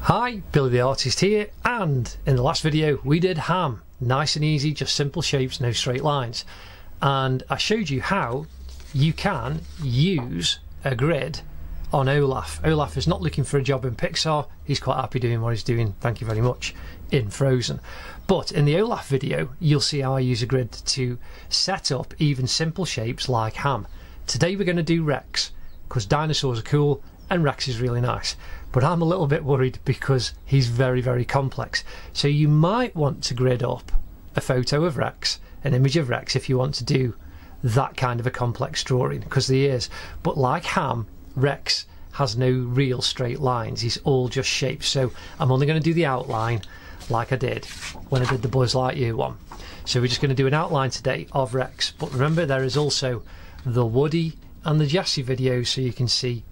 Hi, Billy the Artist here, and in the last video we did ham. Nice and easy, just simple shapes, no straight lines. And I showed you how you can use a grid on Olaf. Olaf is not looking for a job in Pixar, he's quite happy doing what he's doing, thank you very much, in Frozen. But in the Olaf video you'll see how I use a grid to set up even simple shapes like ham. Today we're going to do Rex, because dinosaurs are cool and Rex is really nice. But I'm a little bit worried because he's very complex. So you might want to grid up a photo of Rex, an image of Rex, if you want to do that kind of a complex drawing, because he is. But like ham, Rex has no real straight lines, he's all just shapes. So I'm only going to do the outline like I did when I did the Buzz Lightyear one. So we're just going to do an outline today of Rex. But remember, there is also the Woody and the Jessie videos, so you can see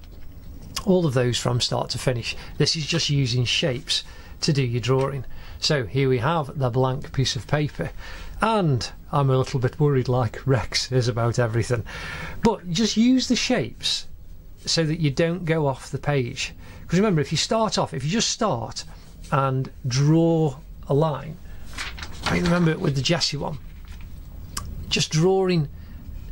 all of those from start to finish. This is just using shapes to do your drawing. So here we have the blank piece of paper, and I'm a little bit worried, like Rex is about everything, but just use the shapes so that you don't go off the page. Because remember, if you just start and draw a line, I mean, remember with the Jessie one, just drawing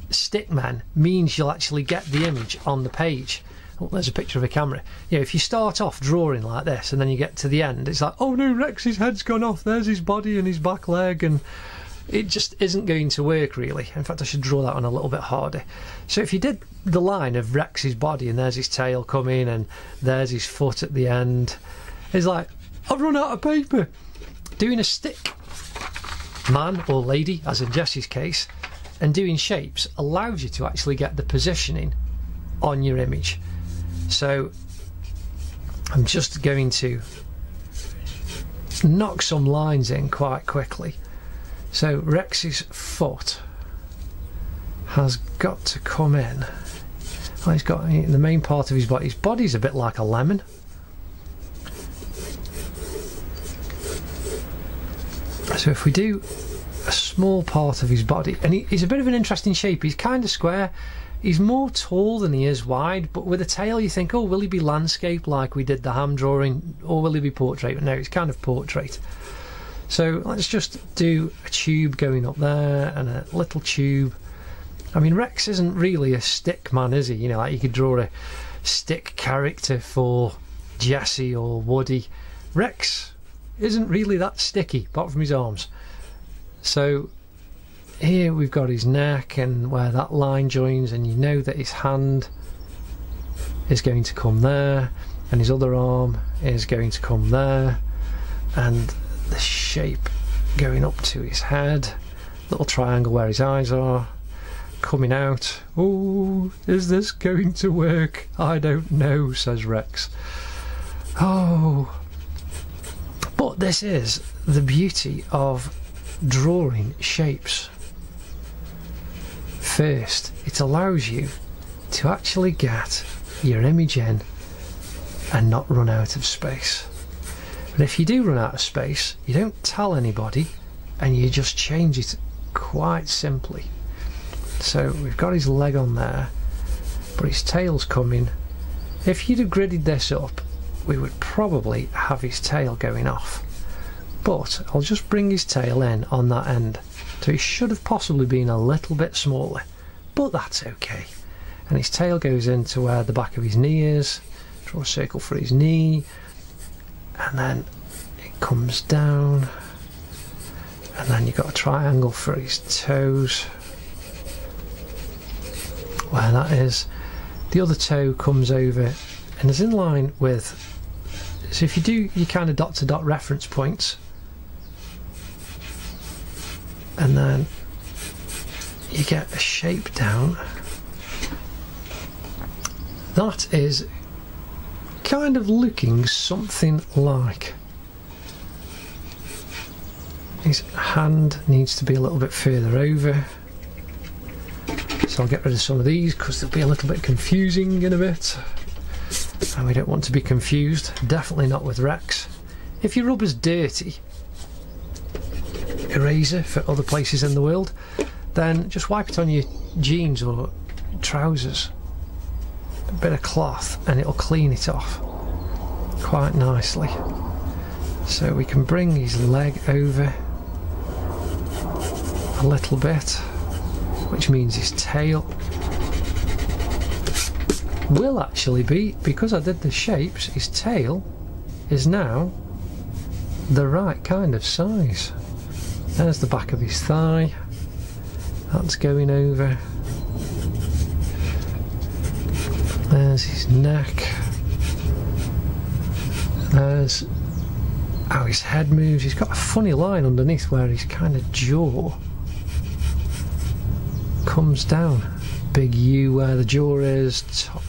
stickmen means you'll actually get the image on the page. Oh, there's a picture of a camera. You know, if you start off drawing like this and then you get to the end, it's like, oh no, Rex's head's gone off, there's his body and his back leg, and it just isn't going to work really. In fact, I should draw that one a little bit harder. So if you did the line of Rex's body and there's his tail coming and there's his foot at the end, it's like, I've run out of paper. Doing a stick man or lady, as in Jessie's case, and doing shapes allows you to actually get the positioning on your image. So I'm just going to knock some lines in quite quickly. So Rex's foot has got to come in. Oh, he's got the main part of his body. His body's a bit like a lemon. So if we do a small part of his body, and he's a bit of an interesting shape. He's kind of square. He's more tall than he is wide, but with a tail you think, oh, will he be landscape like we did the ham drawing, or will he be portrait? But no, it's kind of portrait. So let's just do a tube going up there and a little tube. I mean, Rex isn't really a stick man, is he? You know, like you could draw a stick character for Jessie or Woody. Rex isn't really that sticky, apart from his arms. So here we've got his neck and where that line joins, and you know that his hand is going to come there and his other arm is going to come there, and the shape going up to his head, little triangle where his eyes are coming out. Oh, is this going to work? I don't know, says Rex. Oh, but this is the beauty of drawing shapes. First, it allows you to actually get your image in and not run out of space. But if you do run out of space, you don't tell anybody and you just change it quite simply. So we've got his leg on there, but his tail's coming. If you'd have gridded this up, we would probably have his tail going off. But I'll just bring his tail in on that end. So he should have possibly been a little bit smaller, but that's okay. And his tail goes into where the back of his knee is. Draw a circle for his knee, and then it comes down, and then you've got a triangle for his toes, where that is. The other toe comes over and is in line with, so if you do your kind of dot to dot reference points, and then you get a shape down that is kind of looking something like, his hand needs to be a little bit further over, so I'll get rid of some of these because they'll be a little bit confusing in a bit, and we don't want to be confused, definitely not with Rex. If your rubber's dirty, eraser for other places in the world, then just wipe it on your jeans or trousers, a bit of cloth, and it'll clean it off. quite nicely. So we can bring his leg over a little bit, which means his tail will actually be, because I did the shapes, his tail is now the right kind of size. There's the back of his thigh, that's going over. There's his neck. There's how his head moves. He's got a funny line underneath where his kind of jaw comes down. Big U where the jaw is, top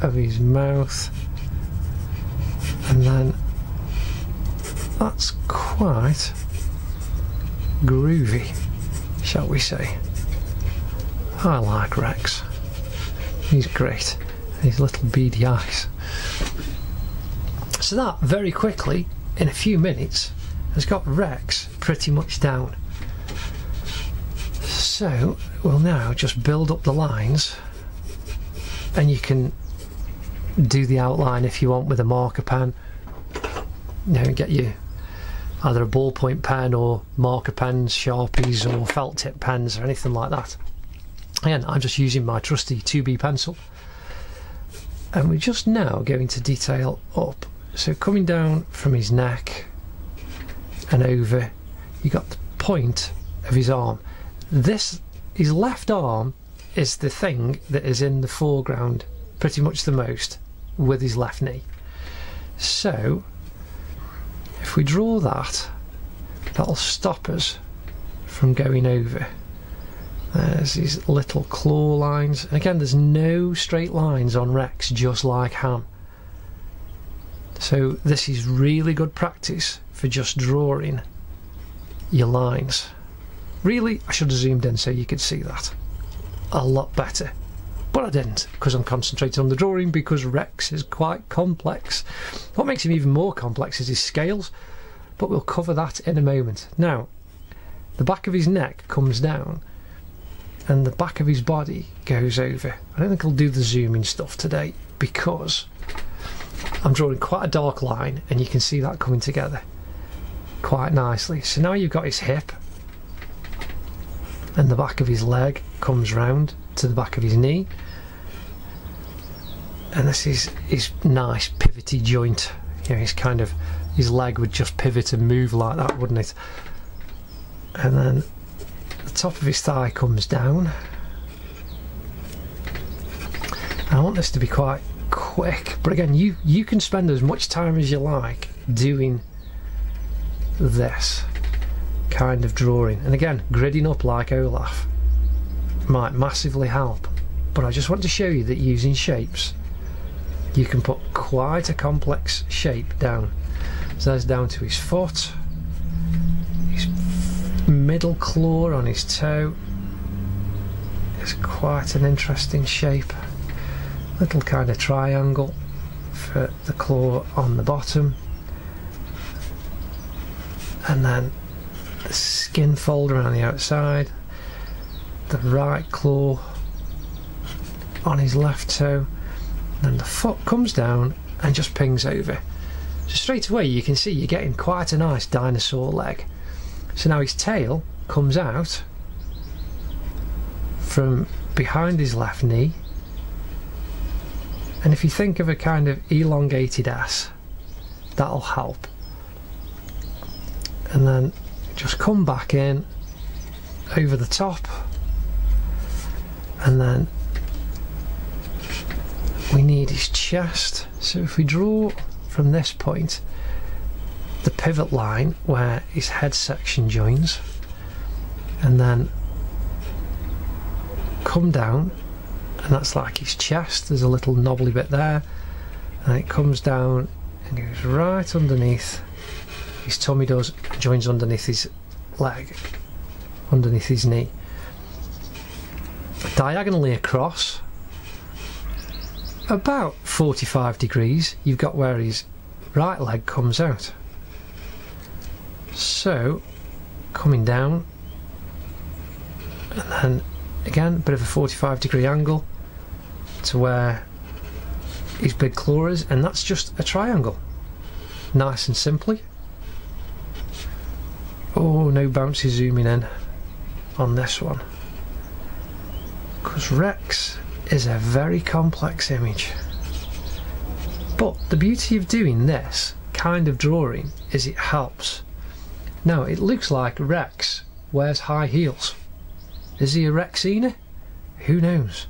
of his mouth, and then that's quite groovy, shall we say. I like Rex. He's great. His little beady eyes. So that very quickly, in a few minutes, has got Rex pretty much down. So we'll now just build up the lines, and you can do the outline if you want with a marker pen. You know, get you either a ballpoint pen or marker pens, Sharpies or felt tip pens or anything like that. Again, I'm just using my trusty 2B pencil, and we're just now going to detail up. So coming down from his neck and over, you got the point of his arm. His left arm is the thing that is in the foreground pretty much the most, with his left knee. So if we draw that, that'll stop us from going over. There's these little claw lines, and again there's no straight lines on Rex, just like Ham. So this is really good practice for just drawing your lines. Really, I should have zoomed in so you could see that a lot better, but I didn't, because I'm concentrating on the drawing, because Rex is quite complex. What makes him even more complex is his scales, but we'll cover that in a moment. Now, the back of his neck comes down and the back of his body goes over. I don't think I'll do the zooming stuff today because I'm drawing quite a dark line, and you can see that coming together quite nicely. So now you've got his hip, and the back of his leg comes round to the back of his knee, and this is his nice pivoty joint. You know, his leg would just pivot and move like that, wouldn't it? And then the top of his thigh comes down. I want this to be quite quick, but again, you can spend as much time as you like doing this kind of drawing, and again, gridding up like Olaf might massively help. But I just want to show you that using shapes, you can put quite a complex shape down. So there's down to his foot, his middle claw on his toe. It's quite an interesting shape. Little kind of triangle for the claw on the bottom, and then the skin fold around the outside, the right claw on his left toe, and the foot comes down and just pings over. So straight away you can see you're getting quite a nice dinosaur leg. So now his tail comes out from behind his left knee, and if you think of a kind of elongated S, that'll help. And then just come back in over the top, and then we need his chest. So if we draw from this point the pivot line where his head section joins, and then come down, and that's like his chest. There's a little knobbly bit there, and it comes down and goes right underneath his tummy, joins underneath his leg, underneath his knee, diagonally across about 45 degrees you've got where his right leg comes out. So coming down, and then again a bit of a 45-degree angle to where his big claw is, and that's just a triangle. nice and simply. Oh, no bouncy zooming in on this one, because Rex is a very complex image. But the beauty of doing this kind of drawing is it helps. Now it looks like Rex wears high heels. Is he a Rexina? Who knows?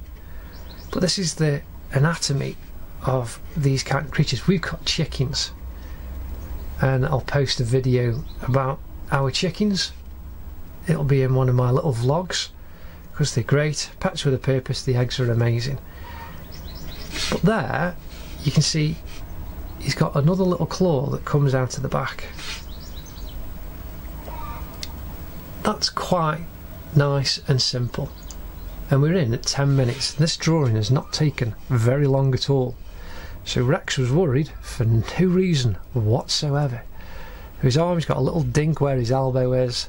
But this is the anatomy of these kind of creatures. We've got chickens, and I'll post a video about our chickens. It'll be in one of my little vlogs, because they're great, pets with a purpose. The eggs are amazing. But there you can see he's got another little claw that comes out of the back. That's quite nice and simple, and we're in at 10 minutes. This drawing has not taken very long at all, so Rex was worried for no reason whatsoever. His arm's got a little dink where his elbow is,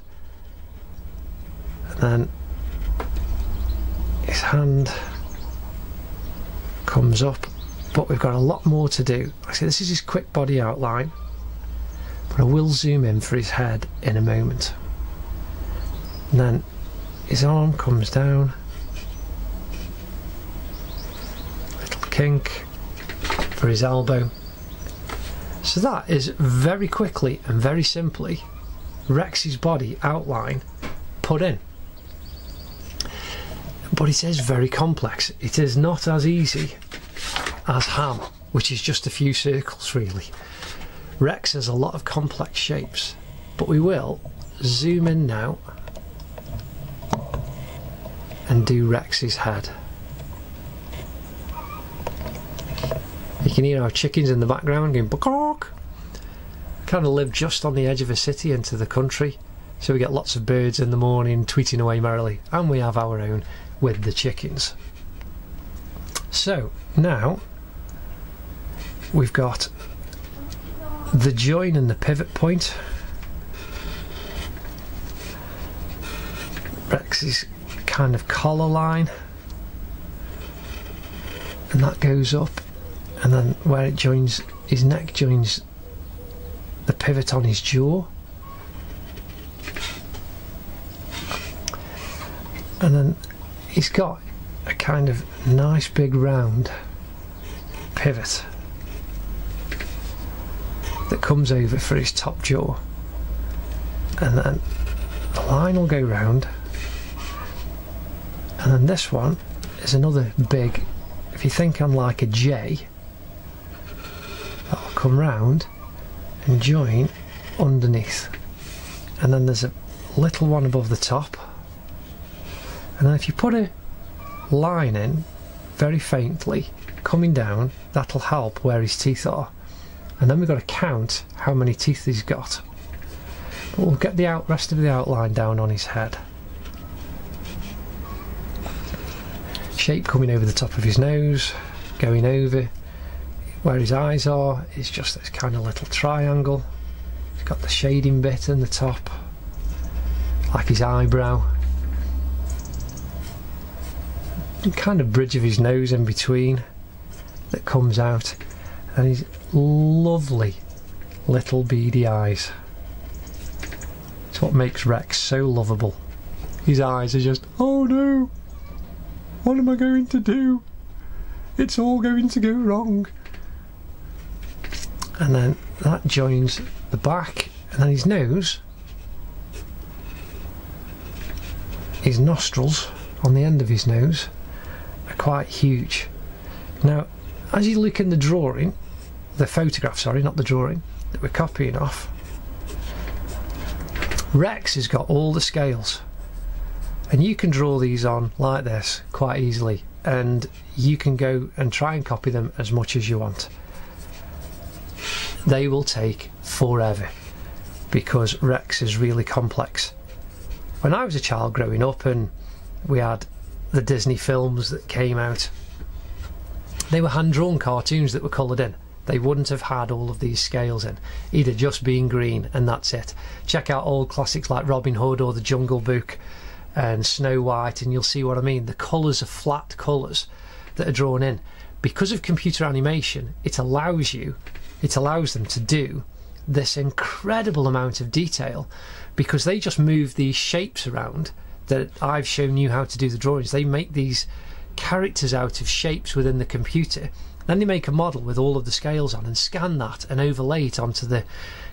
and then his hand comes up, but we've got a lot more to do. Like I say, this is his quick body outline, but I will zoom in for his head in a moment. And then his arm comes down, little kink for his elbow. So that is very quickly and very simply Rex's body outline put in. But it is very complex. It is not as easy as Ham, which is just a few circles really. Rex has a lot of complex shapes, but we will zoom in now and do Rex's head. You can hear our chickens in the background going "Bawk." Kind of live just on the edge of a city into the country, so we get lots of birds in the morning tweeting away merrily, and we have our own with the chickens. So now we've got the join and the pivot point. Rex's kind of collar line, and that goes up, and then where it joins his neck joins the pivot on his jaw, and then he's got a kind of nice big round pivot that comes over for his top jaw, and then the line will go round, and then this one is another big, if you think on like a J, that'll come round and join underneath, and then there's a little one above the top, and then if you put a line in very faintly coming down, that'll help where his teeth are, and then we've got to count how many teeth he's got. But we'll get the rest of the outline down on his head. Shape coming over the top of his nose, going over where his eyes are. It's just this kind of little triangle. He's got the shading bit in the top, like his eyebrow. And kind of bridge of his nose in between that comes out, and his lovely little beady eyes. It's what makes Rex so lovable. His eyes are just, oh no, what am I going to do? It's all going to go wrong. And then that joins the back, and then his nose, his nostrils on the end of his nose are quite huge. Now as you look in the drawing, the photograph, sorry, not the drawing that we're copying off, Rex has got all the scales, and you can draw these on like this quite easily, and you can go and try and copy them as much as you want. They will take forever because Rex is really complex. When I was a child growing up and we had the Disney films that came out, they were hand-drawn cartoons that were coloured in. They wouldn't have had all of these scales in. It'd have just been green and that's it. Check out old classics like Robin Hood or The Jungle Book and Snow White, and you'll see what I mean. The colours are flat colours that are drawn in. Because of computer animation, it allows them to do this incredible amount of detail, because they just move these shapes around that I've shown you how to do the drawings. They make these characters out of shapes within the computer, then they make a model with all of the scales on and scan that and overlay it onto the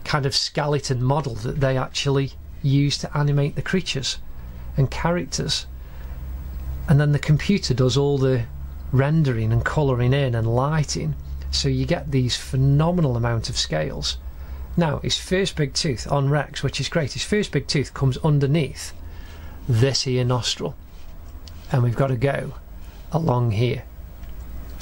kind of skeleton model that they actually use to animate the creatures and characters. And then the computer does all the rendering and colouring in and lighting, so you get these phenomenal amount of scales. Now his first big tooth on Rex, which is great, his first big tooth comes underneath this here nostril, and we've got to go along here,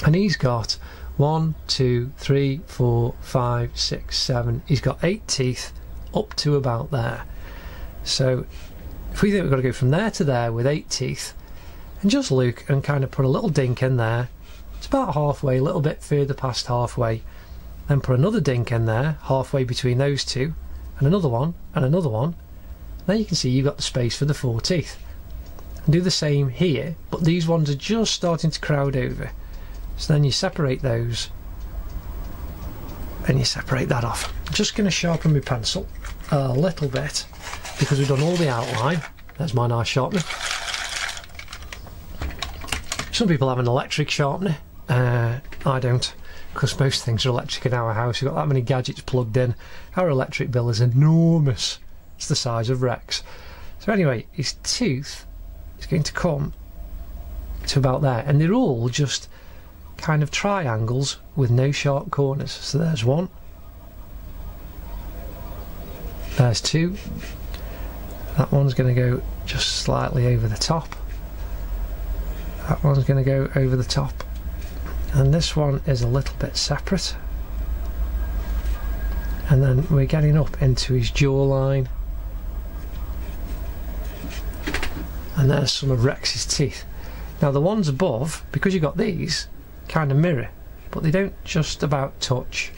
and he's got 1, 2, 3, 4, 5, 6, 7, he's got 8 teeth up to about there. So if we think we've got to go from there to there with 8 teeth, and just look and kind of put a little dink in there, it's about halfway, a little bit further past halfway, then put another dink in there halfway between those two, and another one and another one. Then you can see you've got the space for the 4 teeth. And do the same here, but these ones are just starting to crowd over, so then you separate those and you separate that off. I'm just going to sharpen my pencil a little bit because we've done all the outline. There's my nice sharpener. Some people have an electric sharpener, I don't, because most things are electric in our house. We've got that many gadgets plugged in. Our electric bill is enormous. It's the size of Rex. So anyway, his tooth is going to come to about there, and they're all just kind of triangles with no sharp corners. So there's 1, there's 2, that one's going to go just slightly over the top, that one's going to go over the top, and this one is a little bit separate, and then we're getting up into his jawline, and there's some of Rex's teeth. Now the ones above, because you've got these, kind of mirror, but they don't just about touch,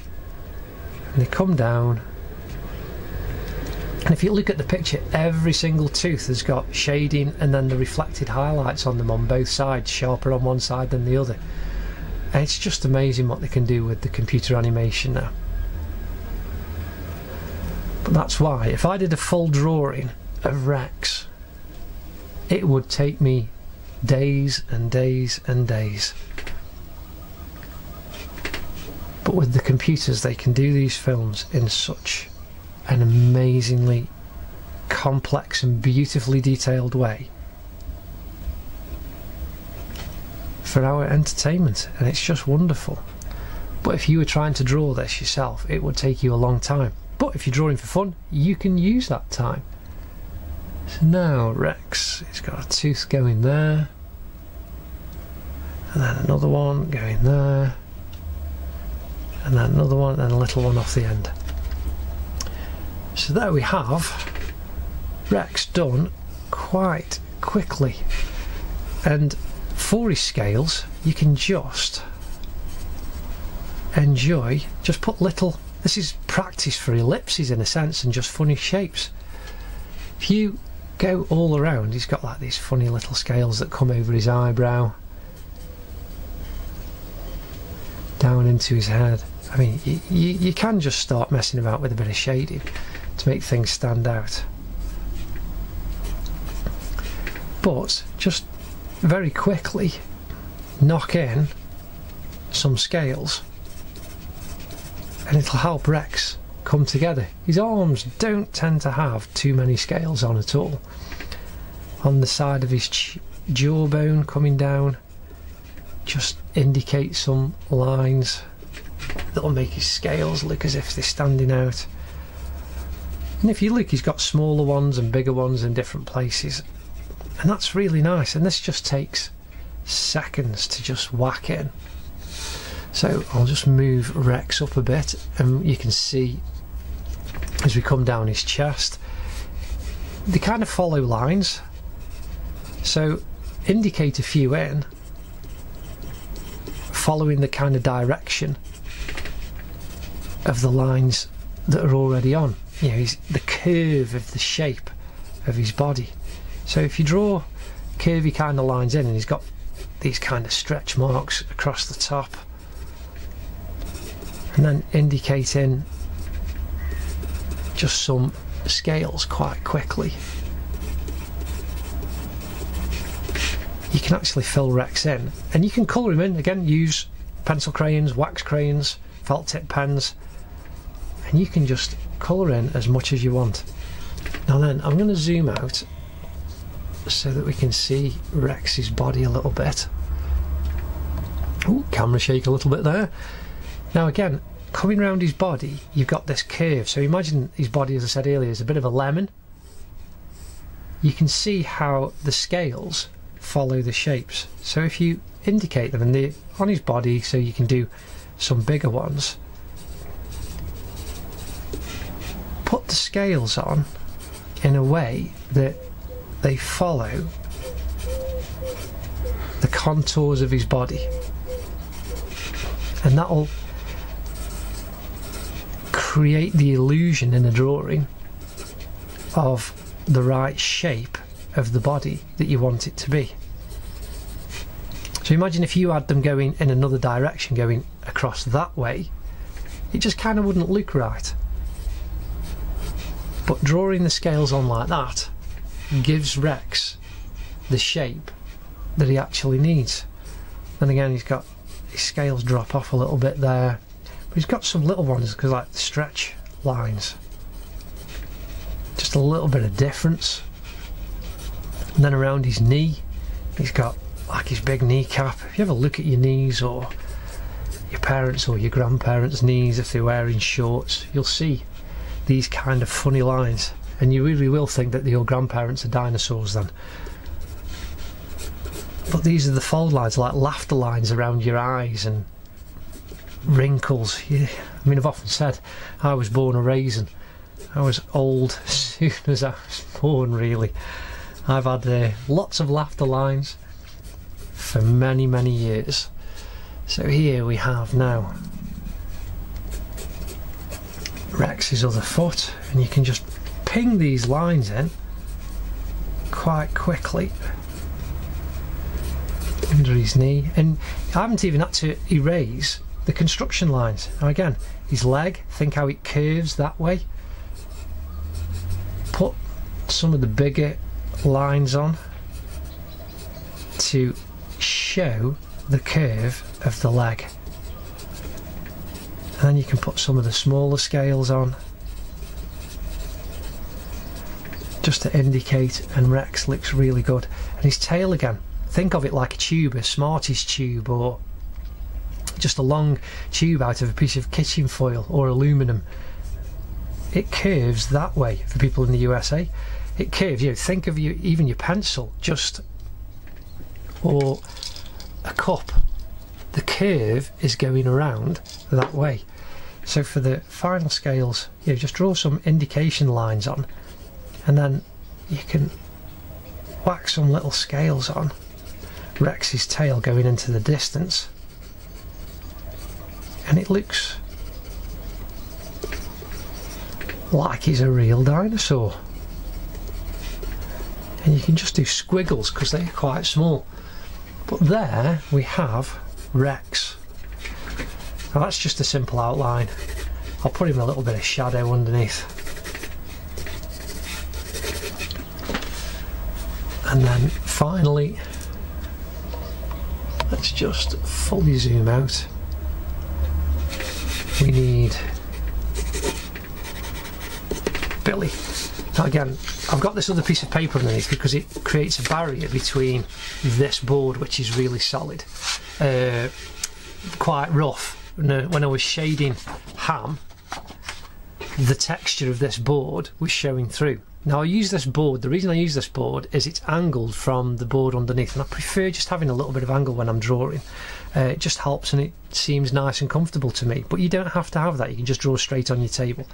and they come down, and if you look at the picture, every single tooth has got shading and then the reflected highlights on them on both sides, sharper on one side than the other, and it's just amazing what they can do with the computer animation now. But that's why if I did a full drawing of Rex, it would take me days and days and days. But with the computers, they can do these films in such an amazingly complex and beautifully detailed way for our entertainment, and it's just wonderful. But if you were trying to draw this yourself, it would take you a long time. But if you're drawing for fun, you can use that time. So now Rex, he's got a tooth going there, and then another one going there, and then another one, and a little one off the end. So there we have Rex done quite quickly, and for his scales you can just enjoy, just put little, this is practice for ellipses in a sense and just funny shapes. If you go all around, he's got like these funny little scales that come over his eyebrow, down into his head. I mean, you can just start messing about with a bit of shading to make things stand out, but just very quickly knock in some scales and it'll help Rex come together. His arms don't tend to have too many scales on at all. On the side of his jawbone coming down, just indicate some lines that'll make his scales look as if they're standing out. And if you look, he's got smaller ones and bigger ones in different places, and that's really nice, and this just takes seconds to just whack in. So I'll just move Rex up a bit, and you can see as we come down his chest, they kind of follow lines, so indicate a few in, following the kind of direction of the lines that are already on. You know, the curve of the shape of his body. So if you draw curvy kind of lines in, and he's got these kind of stretch marks across the top, and then indicating just some scales quite quickly, you can actually fill Rex in, and you can colour him in. Again, use pencil crayons, wax crayons, felt tip pens, and you can just colour in as much as you want. Now then, I'm going to zoom out so that we can see Rex's body a little bit. Ooh, camera shake a little bit there. Now again, coming around his body, you've got this curve. So imagine his body, as I said earlier, is a bit of a lemon. You can see how the scales follow the shapes. So if you indicate them, and they're on his body, so you can do some bigger ones. Put the scales on in a way that they follow the contours of his body, and that'll create the illusion in a drawing of the right shape of the body that you want it to be. So imagine if you had them going in another direction, going across that way, it just kind of wouldn't look right. But drawing the scales on like that gives Rex the shape that he actually needs. And again, he's got his scales drop off a little bit there, but he's got some little ones, because like the stretch lines, just a little bit of difference. And then around his knee, he's got like his big kneecap. If you ever look at your knees, or your parents' or your grandparents' knees, if they're wearing shorts, you'll see these kind of funny lines, and you really will think that your grandparents are dinosaurs then. But these are the fold lines, like laughter lines around your eyes, and wrinkles. Yeah. I mean, I've often said I was born a raisin. I was old as soon as I was born, really. I've had lots of laughter lines for many, many years. So here we have now Rex's other foot, and you can just ping these lines in quite quickly under his knee, and I haven't even had to erase the construction lines. Now again, his leg, think how it curves that way. Put some of the bigger lines on to show the curve of the leg, and then you can put some of the smaller scales on just to indicate, and Rex looks really good. And his tail, again, think of it like a tube, a Smarties tube, or just a long tube out of a piece of kitchen foil or aluminum. It curves that way for people in the USA. It curves, you know, think of even your pencil, just, or a cup, the curve is going around that way. So for the final scales, you know, just draw some indication lines on, and then you can whack some little scales on Rex's tail going into the distance, and it looks like he's a real dinosaur. And you can just do squiggles because they're quite small. But there we have Rex. Now that's just a simple outline. I'll put him a little bit of shadow underneath. And then finally, let's just fully zoom out. We need Billy. Now again, I've got this other piece of paper underneath because it creates a barrier between this board, which is really solid, quite rough. When I was shading Ham, the texture of this board was showing through. Now I use this board, the reason I use this board is it's angled from the board underneath, and I prefer just having a little bit of angle when I'm drawing. It just helps, and it seems nice and comfortable to me, but you don't have to have that, you can just draw straight on your table.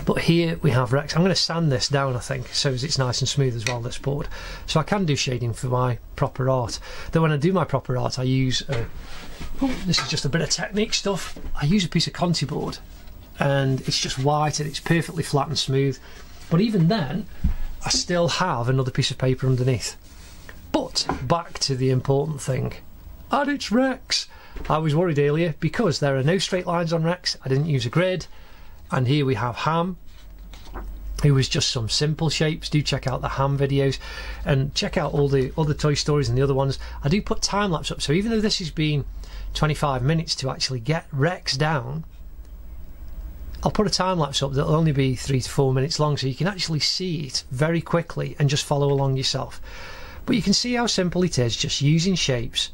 But here we have Rex. I'm going to sand this down, I think, so it's nice and smooth as well, this board. So I can do shading for my proper art. Though when I do my proper art, I use, this is just a bit of technique stuff, I use a piece of Conti board, and it's just white and it's perfectly flat and smooth. But even then, I still have another piece of paper underneath. But back to the important thing, and it's Rex. I was worried earlier because there are no straight lines on Rex. I didn't use a grid, And here we have Ham, who was just some simple shapes. Do check out the Ham videos and check out all the other Toy Stories and the other ones. I do put time lapse up, so even though this has been 25 minutes to actually get Rex down, I'll put a time lapse up that'll only be 3 to 4 minutes long, so you can actually see it very quickly and just follow along yourself. But you can see how simple it is, just using shapes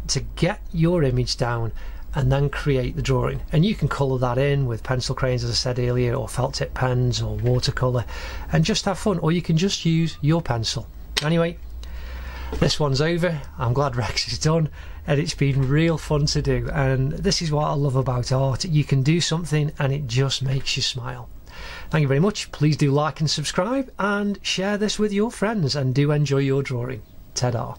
to get your image down and then create the drawing. And you can colour that in with pencil crayons, as I said earlier, or felt tip pens or watercolour, and just have fun, or you can just use your pencil. Anyway, this one's over. I'm glad Rex is done, and it's been real fun to do. And this is what I love about art. You can do something and it just makes you smile. Thank you very much. Please do like and subscribe and share this with your friends, and do enjoy your drawing. Ta-da.